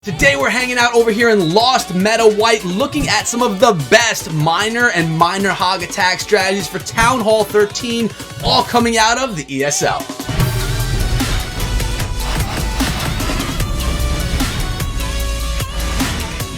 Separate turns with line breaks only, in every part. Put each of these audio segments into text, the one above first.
Today we're hanging out over here in Lost Meta White, looking at some of the best minor and minor hog attack strategies for Town Hall 13, all coming out of the ESL.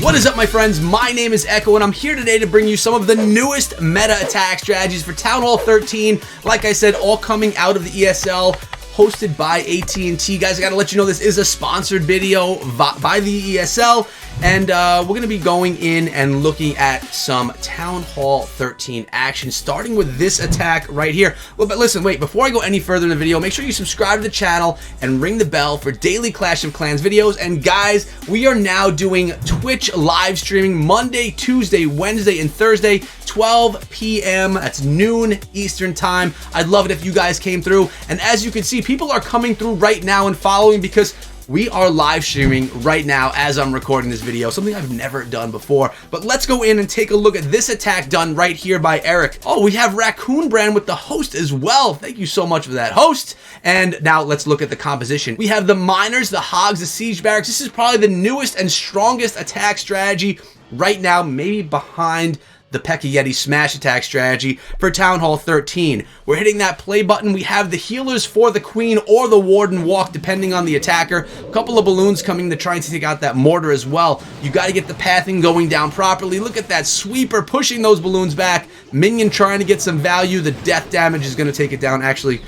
What is up, my friends? My name is Echo, and I'm here today to bring you some of the newest meta attack strategies for Town Hall 13. Like I said, all coming out of the ESL, hosted by AT&T. Guys, I gotta let you know this is a sponsored video by the ESL, and we're gonna be going in and looking at some Town Hall 13 action, starting with this attack right here. Well, but listen, wait, before I go any further in the video, make sure you subscribe to the channel and ring the bell for daily Clash of Clans videos. And guys, we are now doing Twitch live streaming Monday, Tuesday, Wednesday, and Thursday, 12 p.m. That's noon Eastern time. I'd love it if you guys came through. And as you can see, people are coming through right now and following because we are live streaming right now as I'm recording this video, something I've never done before. But let's go in and take a look at this attack done right here by Eric. Oh, we have Raccoon Brand with the host as well. Thank you so much for that, host. And now let's look at the composition. We have the miners, the hogs, the siege barracks. This is probably the newest and strongest attack strategy right now, maybe behind the P.E.K.K.A Yeti smash attack strategy for Town Hall 13. We're hitting that play button. We have the healers for the queen or the warden walk, depending on the attacker. A couple of balloons coming to try and take out that mortar as well. You got to get the pathing going down properly. Look at that sweeper pushing those balloons back. Minion trying to get some value. The death damage is going to take it down. Actually,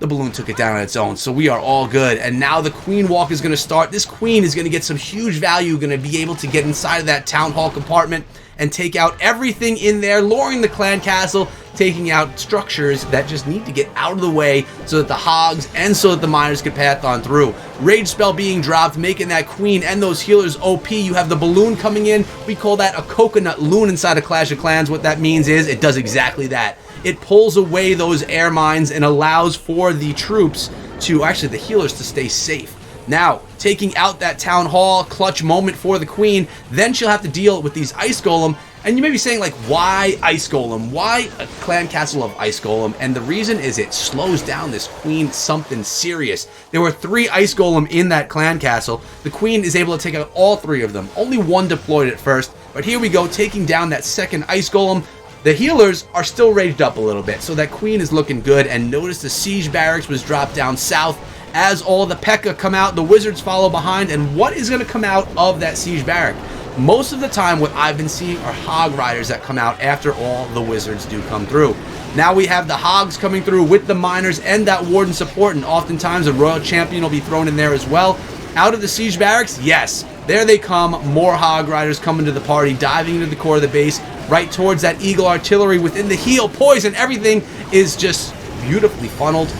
the balloon took it down on its own, so we are all good. And now the queen walk is going to start. This queen is going to get some huge value, going to be able to get inside of that town hall compartment and take out everything in there, luring the clan castle, taking out structures that just need to get out of the way so that the hogs and so that the miners can path on through. Rage spell being dropped, making that queen and those healers OP. You have the balloon coming in. We call that a coconut loon inside of Clash of Clans. What that means is it does exactly that. It pulls away those air mines and allows for the troops to, actually the healers, to stay safe. Now, taking out that town hall, clutch moment for the queen, then she'll have to deal with these ice golem. And you may be saying, like, why ice golem? Why a clan castle of ice golem? And the reason is it slows down this queen something serious. There were 3 ice golem in that clan castle. The queen is able to take out all 3 of them. Only 1 deployed at first, but here we go, taking down that second ice golem. The healers are still raged up a little bit, so that queen is looking good. And notice the siege barracks was dropped down south. As all the P.E.K.K.A come out, the wizards follow behind. And what is going to come out of that siege barrack? Most of the time, what I've been seeing are hog riders that come out after all the wizards do come through. Now we have the hogs coming through with the miners and that warden support, and oftentimes a royal champion will be thrown in there as well. Out of the siege barracks, yes, there they come. More hog riders coming to the party, diving into the core of the base, right towards that eagle artillery within the heal, poison. Everything is just beautifully funneled.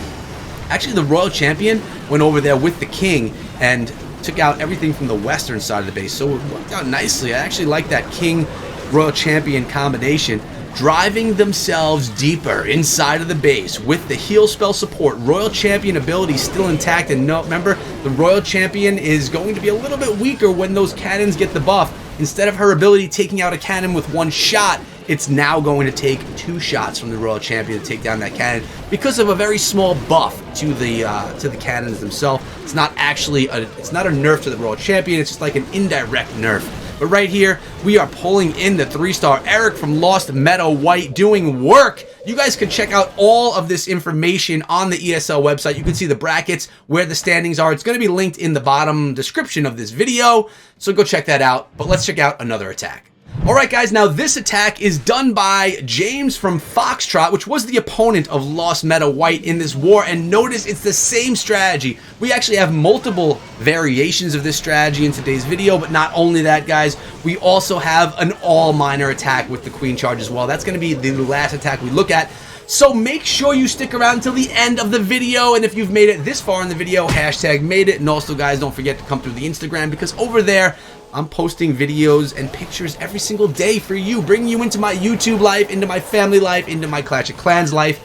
Actually, the royal champion went over there with the king and took out everything from the western side of the base, so it worked out nicely. I actually like that king royal champion combination, driving themselves deeper inside of the base with the heal spell support. Royal champion ability still intact, and no, remember, the royal champion is going to be a little bit weaker when those cannons get the buff. Instead of her ability taking out a cannon with 1 shot, it's now going to take 2 shots from the royal champion to take down that cannon because of a very small buff to the cannons themselves. It's not actually it's not a nerf to the royal champion. It's just like an indirect nerf. But right here, we are pulling in the 3-star Eric from Lost Meta White doing work. You guys can check out all of this information on the ESL website. You can see the brackets, where the standings are. It's going to be linked in the bottom description of this video, so go check that out. But let's check out another attack. Alright guys, now this attack is done by James from Foxtrot, which was the opponent of Lost Meta White in this war, and notice it's the same strategy. We actually have multiple variations of this strategy in today's video, but not only that, guys, we also have an all-miner attack with the queen charge as well. That's going to be the last attack we look at. So make sure you stick around until the end of the video, and if you've made it this far in the video, hashtag made it. And also, guys, don't forget to come through the Instagram, because over there I'm posting videos and pictures every single day for you, bringing you into my YouTube life, into my family life, into my Clash of Clans life.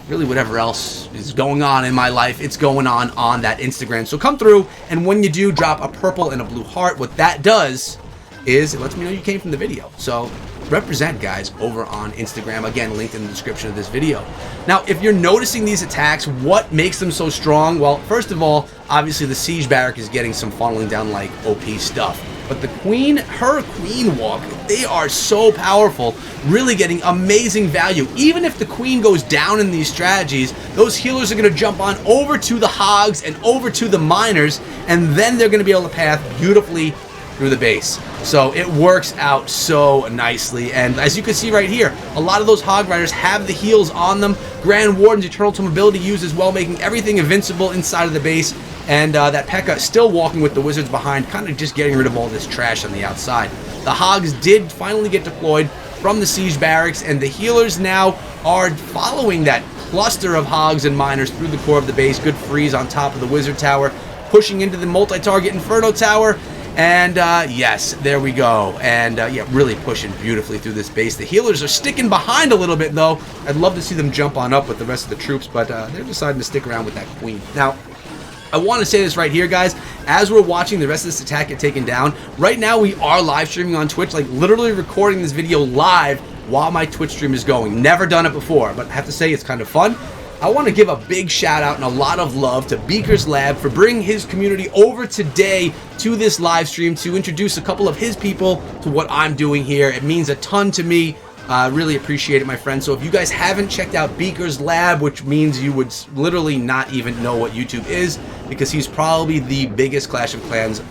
Really, whatever else is going on in my life, it's going on that Instagram. So come through, and when you do, drop a purple and a blue heart. What that does is it lets me know you came from the video. So represent, guys, over on Instagram. Again, linked in the description of this video. Now, if you're noticing these attacks, what makes them so strong? Well, first of all, obviously the siege barrack is getting some funneling down like OP stuff. But the queen, her queen walk, they are so powerful, really getting amazing value. Even if the queen goes down in these strategies, those healers are going to jump on over to the hogs and over to the miners, and then they're going to be able to path beautifully through the base. So it works out so nicely, and as you can see right here, a lot of those hog riders have the heals on them. Grand Warden's Eternal Tome ability used as well, making everything invincible inside of the base, and that P.E.K.K.A. still walking with the wizards behind, kind of just getting rid of all this trash on the outside. The hogs did finally get deployed from the siege barracks, and the healers now are following that cluster of hogs and miners through the core of the base. Good freeze on top of the wizard tower, pushing into the multi-target Inferno tower. And yes, there we go. And yeah, really pushing beautifully through this base. The healers are sticking behind a little bit, though. I'd love to see them jump on up with the rest of the troops, but they're deciding to stick around with that queen. Now, I want to say this right here, guys. As we're watching the rest of this attack get taken down, right now we are live streaming on Twitch, like literally recording this video live while my Twitch stream is going. Never done it before, but I have to say it's kind of fun. I want to give a big shout out and a lot of love to Beaker's Lab for bringing his community over today to this live stream to introduce a couple of his people to what I'm doing here. It means a ton to me. Really appreciate it, my friends. So if you guys haven't checked out Beaker's Lab, which means you would literally not even know what YouTube is, because he's probably the biggest Clash of Clans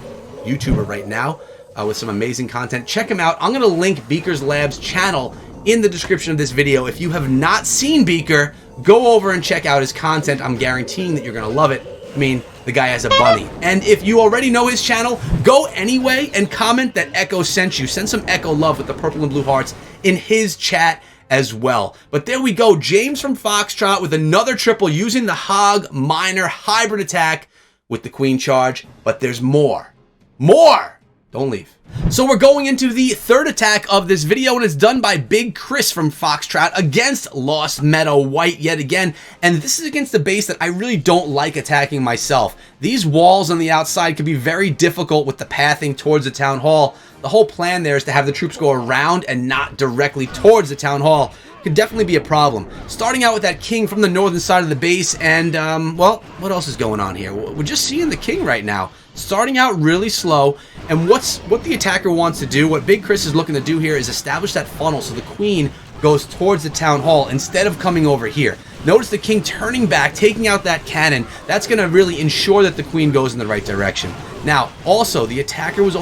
YouTuber right now with some amazing content. Check him out. I'm going to link Beaker's Lab's channel in the description of this video. If you have not seen Beaker, go over and check out his content. I'm guaranteeing that you're going to love it. I mean, the guy has a bunny. And if you already know his channel, go anyway and comment that Echo sent you. Send some Echo love with the purple and blue hearts in his chat as well. But there we go. James from Foxtrot with another triple using the Hog Miner hybrid attack with the Queen charge. But there's more. More! Don't leave. So we're going into the third attack of this video, and it's done by Big Chris from Foxtrot against Lost Meadow White yet again. And this is against the base that I really don't like attacking myself. These walls on the outside can be very difficult with the pathing towards the town hall. The whole plan there is to have the troops go around and not directly towards the town hall. Could definitely be a problem. Starting out with that king from the northern side of the base, and well, what else is going on here? We're just seeing the king right now. Starting out really slow, and what the attacker wants to do, what Big Chris is looking to do here, is establish that funnel so the queen goes towards the town hall instead of coming over here. Notice the king turning back, taking out that cannon. That's going to really ensure that the queen goes in the right direction. Now, also, the attacker was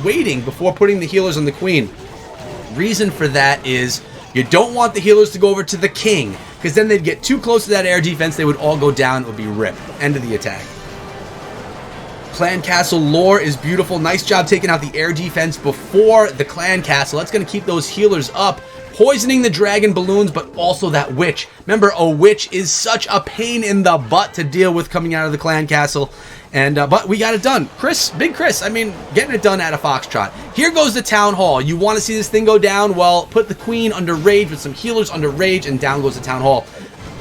waiting before putting the healers on the queen. Reason for that is you don't want the healers to go over to the king, because then they'd get too close to that air defense, they would all go down, it would be rip. End of the attack. Clan Castle lore is beautiful. Nice job taking out the air defense before the Clan Castle. That's going to keep those healers up, poisoning the dragon balloons, but also that witch. Remember, a witch is such a pain in the butt to deal with coming out of the Clan Castle. And but we got it done. Chris, Big Chris, I mean, getting it done out of Foxtrot. Here goes the town hall. You want to see this thing go down? Well, put the queen under rage with some healers under rage, and down goes the town hall.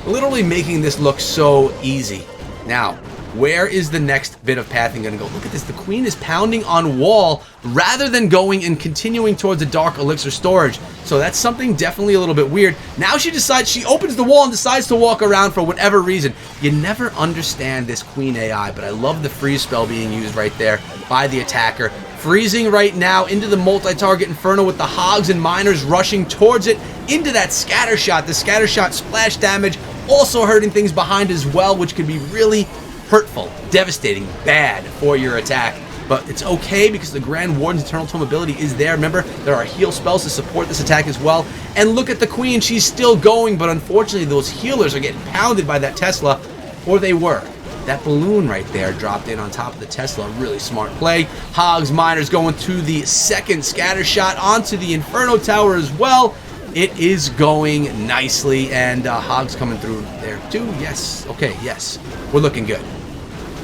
Literally making this look so easy. Now, where is the next bit of pathing going to go? Look at this. The queen is pounding on wall rather than going and continuing towards the dark elixir storage. So that's something definitely a little bit weird. Now she decides, she opens the wall and decides to walk around for whatever reason. You never understand this queen AI, but I love the freeze spell being used right there by the attacker. Freezing right now into the multi-target Inferno with the hogs and miners rushing towards it into that scatter shot. The scatter shot splash damage also hurting things behind as well, which could be really hurtful, devastating, bad for your attack. But it's okay because the Grand Warden's Eternal Tome ability is there. Remember, there are heal spells to support this attack as well. And look at the queen, she's still going, but unfortunately those healers are getting pounded by that Tesla, or they were. That balloon right there dropped in on top of the Tesla. Really smart play. Hogs, miners going to the second scatter shot onto the Inferno Tower as well. It is going nicely, and Hogs coming through there too. Yes. Okay, yes. We're looking good.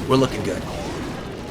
We're looking good.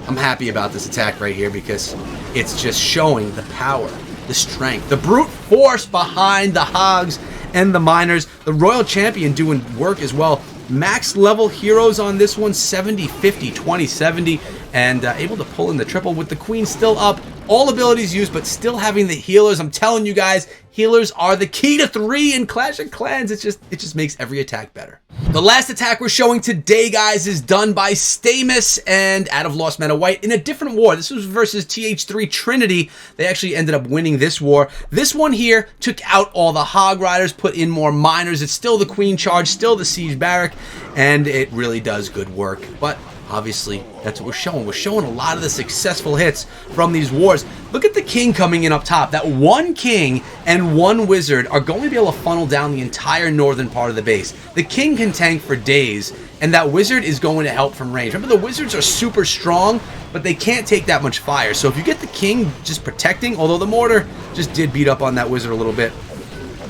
I'm happy about this attack right here because it's just showing the power, the strength, the brute force behind the Hogs and the miners. The Royal Champion doing work as well. Max level heroes on this one, 70, 50, 20, 70. and able to pull in the triple with the queen still up. All abilities used, but still having the healers. I'm telling you guys, healers are the key to 3 in Clash of Clans. It just makes every attack better. The last attack we're showing today, guys, is done by Stamus and out of Lost Meta White in a different war. This was versus TH3 Trinity. They actually ended up winning this war. This one here took out all the Hog Riders, put in more miners. It's still the Queen Charge, still the Siege Barrack, and it really does good work. But obviously, that's what we're showing. We're showing a lot of the successful hits from these wars. Look at the king coming in up top. That one king and one wizard are going to be able to funnel down the entire northern part of the base. The king can tank for days, and that wizard is going to help from range. Remember, the wizards are super strong, but they can't take that much fire. So if you get the king just protecting, although the mortar just did beat up on that wizard a little bit.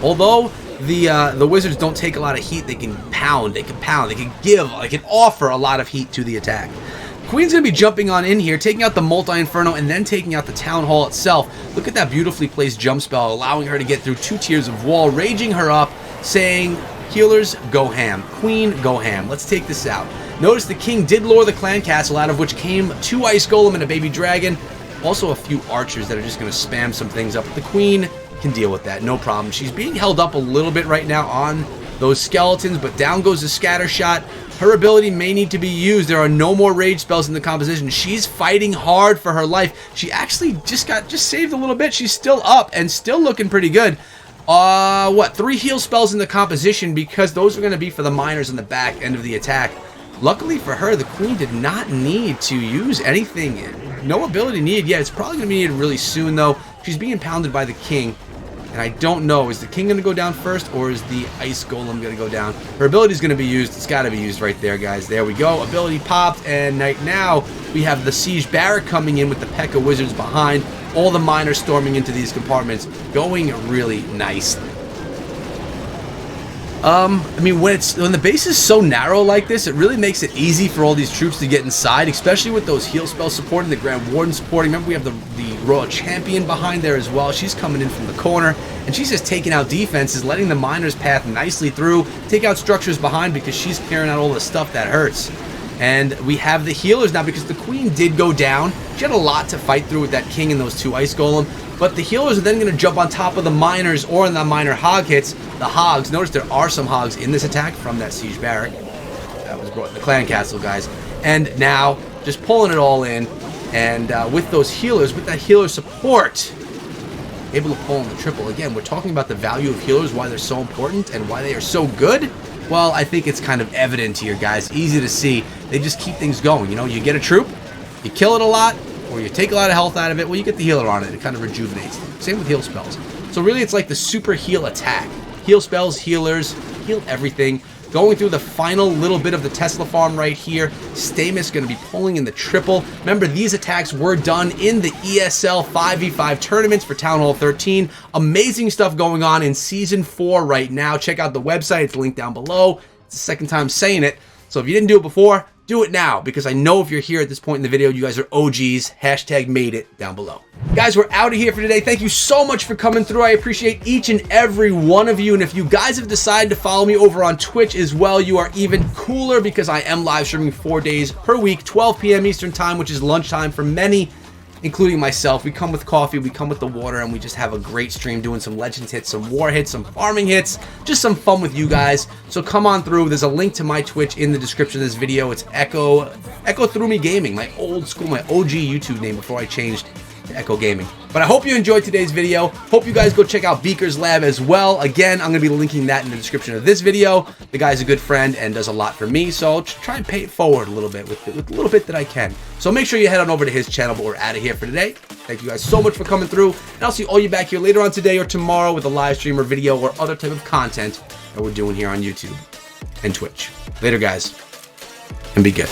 Although the wizards don't take a lot of heat, they can pound, they can give, they can offer a lot of heat to the attack. Queen's going to be jumping on in here, taking out the Multi-Inferno, and then taking out the Town Hall itself. Look at that beautifully placed jump spell, allowing her to get through 2 tiers of wall, raging her up, saying, healers, go ham. Queen, go ham. Let's take this out. Notice the king did lure the clan castle, out of which came 2 ice golem and a baby dragon. Also a few archers that are just going to spam some things up. The queen can deal with that, no problem. She's being held up a little bit right now on those skeletons, but down goes the scatter shot. Her ability may need to be used. There are no more rage spells in the composition. She's fighting hard for her life. She actually just saved a little bit. She's still up and still looking pretty good. 3 heal spells in the composition, because those are going to be for the miners in the back end of the attack. Luckily for her, the queen did not need to use anything. No ability needed yet. It's probably going to be needed really soon, though. She's being pounded by the king. And I don't know, is the king going to go down first, or is the ice golem going to go down? Her ability is going to be used. It's got to be used right there, guys. There we go. Ability popped, and right now we have the Siege Barrack coming in with the P.E.K.K.A. Wizards behind. All the miners storming into these compartments. Going really nice. I mean, when the base is so narrow like this, it really makes it easy for all these troops to get inside, especially with those heal spells supporting, the Grand Warden supporting. Remember, we have the Royal Champion behind there as well. She's coming in from the corner, and she's just taking out defenses, letting the miners path nicely through, take out structures behind, because she's clearing out all the stuff that hurts. And we have the healers now, because the queen did go down. She had a lot to fight through with that king and those 2 ice golem. But the healers are then going to jump on top of the miners, or in the miner hog hits, the hogs. Notice there are some hogs in this attack from that Siege Barrack. That was brought in the clan castle, guys. And now, just pulling it all in. And with those healers, with that healer support, able to pull in the triple. Again, we're talking about the value of healers, why they're so important, and why they are so good. Well, I think it's kind of evident here, guys. Easy to see. They just keep things going. You know, you get a troop, you kill it a lot, or you take a lot of health out of it, well, you get the healer on it. It kind of rejuvenates them. Same with heal spells. So really, it's like the super heal attack. Heal spells, healers, heal everything. Going through the final little bit of the Tesla farm right here. Stamus going to be pulling in the triple. Remember, these attacks were done in the ESL 5v5 tournaments for Town Hall 13. Amazing stuff going on in Season 4 right now. Check out the website. It's linked down below. It's the second time saying it. So if you didn't do it before, do it now, because I know if you're here at this point in the video, you guys are OGs. Hashtag made it down below. Guys, we're out of here for today. Thank you so much for coming through. I appreciate each and every one of you. And if you guys have decided to follow me over on Twitch as well, you are even cooler, because I am live streaming 4 days per week, 12 p.m. Eastern time, which is lunchtime for many, including myself. We come with coffee, we come with the water, and we just have a great stream doing some Legends hits, some war hits, some farming hits, just some fun with you guys. So come on through. There's a link to my Twitch in the description of this video. It's Echo Through Me Gaming, my old school, my OG YouTube name before I changed to Echo Gaming. But I hope you enjoyed today's video. Hope you guys go check out Beaker's Lab as well. Again, I'm going to be linking that in the description of this video. The guy's a good friend and does a lot for me, so I'll try and pay it forward a little bit with a little bit that I can. So make sure you head on over to his channel, but we're out of here for today. Thank you guys so much for coming through, and I'll see all you back here later on today or tomorrow with a live stream or video or other type of content that we're doing here on YouTube and Twitch. Later, guys, and be good.